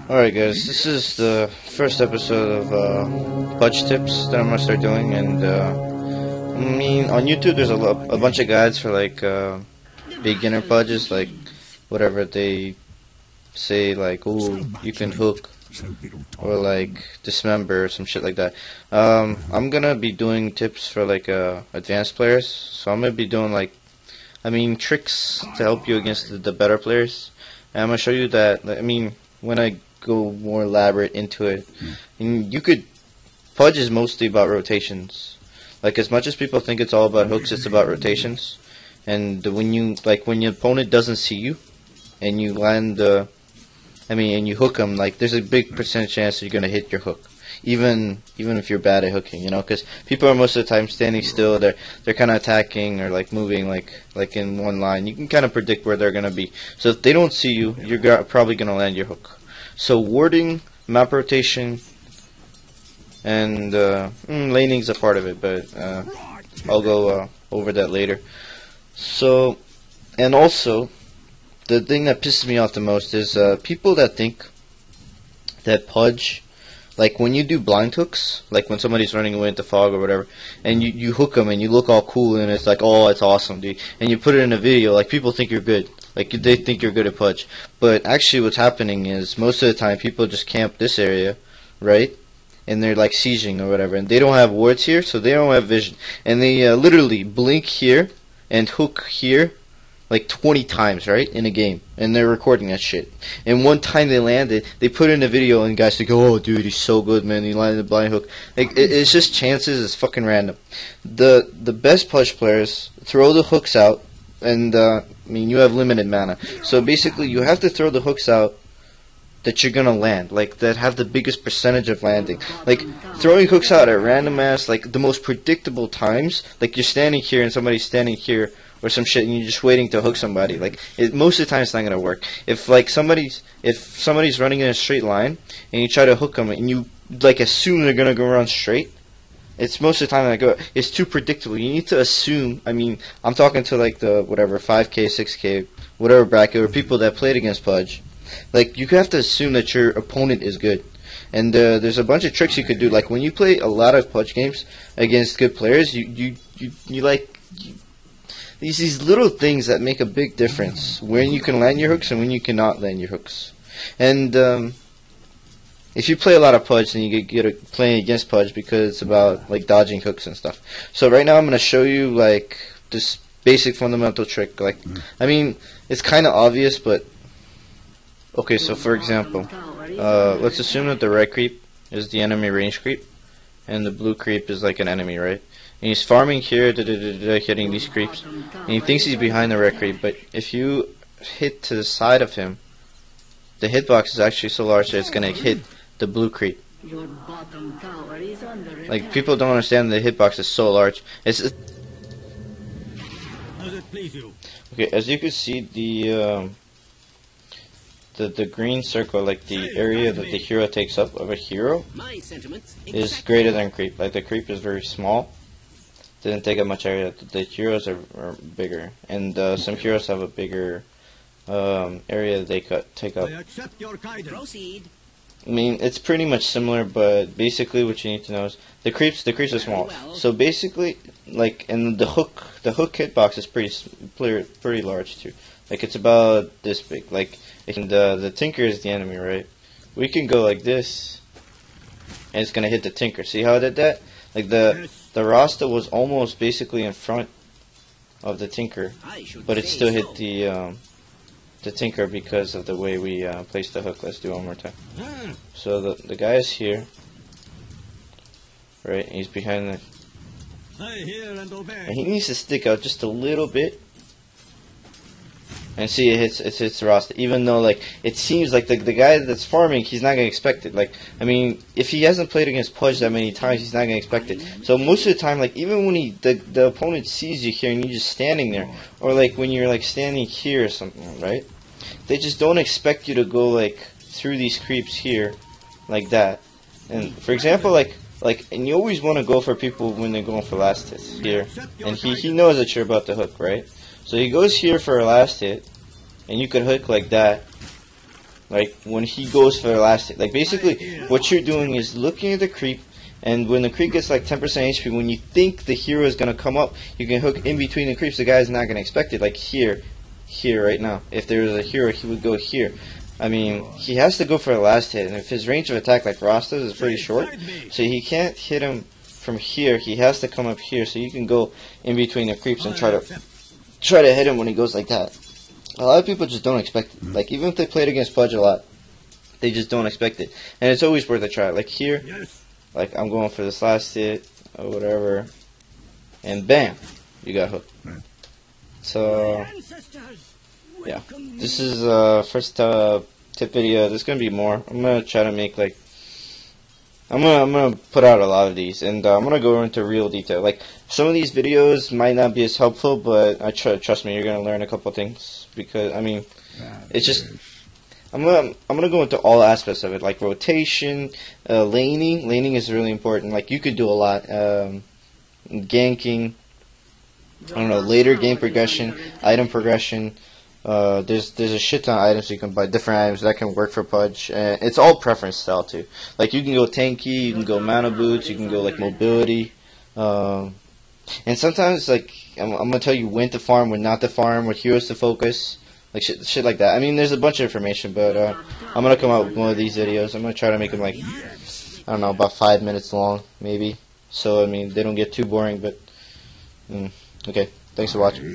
Alright guys, this is the first episode of Pudge tips that I'm gonna start doing, and I mean, on YouTube there's a bunch of guides for like beginner Pudges, like whatever they say, like, oh, you can hook, or like dismember, or some shit like that. I'm gonna be doing tips for like advanced players, so I'm gonna be doing like, I mean, tricks to help you against the better players, and I'm gonna show you that, I mean, when I go more elaborate into it, and you could, Pudge is mostly about rotations. Like, as much as people think it's all about hooks, it's about rotations. And when you, like, when your opponent doesn't see you, and you land and you hook them, like, there's a big percentage chance that you're gonna hit your hook, even if you're bad at hooking, you know, because people are most of the time standing still. They're kind of attacking or like moving like in one line. You can kind of predict where they're gonna be. So if they don't see you, you're probably gonna land your hook. So warding, map rotation, and laning's a part of it, but I'll go over that later. So, and also, the thing that pisses me off the most is people that think that Pudge, like when you do blind hooks, like when somebody's running away into fog or whatever, and you hook them and you look all cool and it's like, oh, it's awesome, dude, and you put it in a video, like people think you're good. Like, they think you're good at Pudge. But actually what's happening is, most of the time, people just camp this area, right? And they're, like, sieging or whatever. And they don't have wards here, so they don't have vision. And they literally blink here and hook here, like, 20 times, right? In a game. And they're recording that shit. And one time they landed, they put in a video, and guys like, oh, dude, he's so good, man. He landed a blind hook. Like, it's just chances. It's fucking random. The best Pudge players throw the hooks out. And, I mean, you have limited mana. So basically, you have to throw the hooks out that you're gonna land. Like, that have the biggest percentage of landing. Like, throwing hooks out at random ass, like, the most predictable times. Like, you're standing here and somebody's standing here or some shit, and you're just waiting to hook somebody. Like, most of the time, it's not gonna work. If, like, somebody's running in a straight line, and you try to hook them, and you, like, assume they're gonna go run straight, it's most of the time it's too predictable. You need to assume, I mean, I'm talking to like the whatever 5K, 6K, whatever bracket, or people that played against Pudge. Like, you have to assume that your opponent is good. And there's a bunch of tricks you could do. Like, when you play a lot of Pudge games against good players, these little things that make a big difference when you can land your hooks and when you cannot land your hooks. And if you play a lot of Pudge, then you get playing against Pudge, because it's about like dodging hooks and stuff. So right now I'm gonna show you like this basic fundamental trick. Like, I mean, it's kind of obvious, but okay. So for example, let's assume that the red creep is the enemy range creep, and the blue creep is like an enemy, right? And he's farming here, hitting these creeps, and he thinks he's behind the red creep. But if you hit to the side of him, the hitbox is actually so large that it's gonna hit the blue creep. Like, people don't understand the hitbox is so large. Okay, as you can see, the green circle, like the area that the hero takes up of a hero, is greater than creep. Like, the creep is very small, didn't take up much area. The heroes are bigger, and some heroes have a bigger area they take up. Proceed. I mean, it's pretty much similar, but basically what you need to know is the creeps are small. So basically, like, and the hook hitbox is pretty large too. Like, it's about this big. Like, and the Tinker is the enemy, right? We can go like this, and it's gonna hit the Tinker. See how I did that? Like, the Rasta was almost basically in front of the Tinker, but it still hit the Tinker because of the way we placed the hook. Let's do it one more time. So the guy is here, right? He's behind and he needs to stick out just a little bit. And see, it hits the Rasta. Even though, like, it seems like the guy that's farming, he's not gonna expect it. Like, I mean, if he hasn't played against Pudge that many times, he's not gonna expect it. So most of the time, like, even when the opponent sees you here and you're just standing there, or like when you're like standing here or something, right? They just don't expect you to go like through these creeps here, like that. And for example, like, and you always want to go for people when they're going for last hits here. And he knows that you're about to hook, right? So he goes here for a last hit, and you could hook like that, Like when he goes for the last hit. Like basically what you're doing is looking at the creep, and when the creep gets like 10% HP, when you think the hero is going to come up, you can hook in between the creeps. The guy's not going to expect it. Like here right now. If there was a hero, he would go here. I mean, he has to go for the last hit, and if his range of attack like Ross does is pretty short, so he can't hit him from here. He has to come up here, so you can go in between the creeps and try to hit him when he goes like that. A lot of people just don't expect it. Like, even if they played against Pudge a lot, they just don't expect it. And it's always worth a try. Like here, like I'm going for this last hit or whatever, and bam, you got hooked. So yeah, this is first tip video. There's gonna be more. I'm gonna try to make like I'm gonna put out a lot of these, and I'm gonna go into real detail. Like some of these videos might not be as helpful, but trust me, you're gonna learn a couple things, because I mean, it's just I'm gonna go into all aspects of it, like rotation, laning. Laning is really important. Like you could do a lot, ganking. I don't know, later game progression, item progression. There's a shit ton of items you can buy, different items that can work for Pudge, and it's all preference style too. Like you can go tanky, you can go mana boots, you can go like mobility, and sometimes like I'm gonna tell you when to farm, when not to farm, what heroes to focus, like shit like that. I mean, there's a bunch of information, but I'm gonna come out with one of these videos. I'm gonna try to make them like, I don't know, about 5 minutes long maybe. So I mean, they don't get too boring, but okay. Thanks for watching.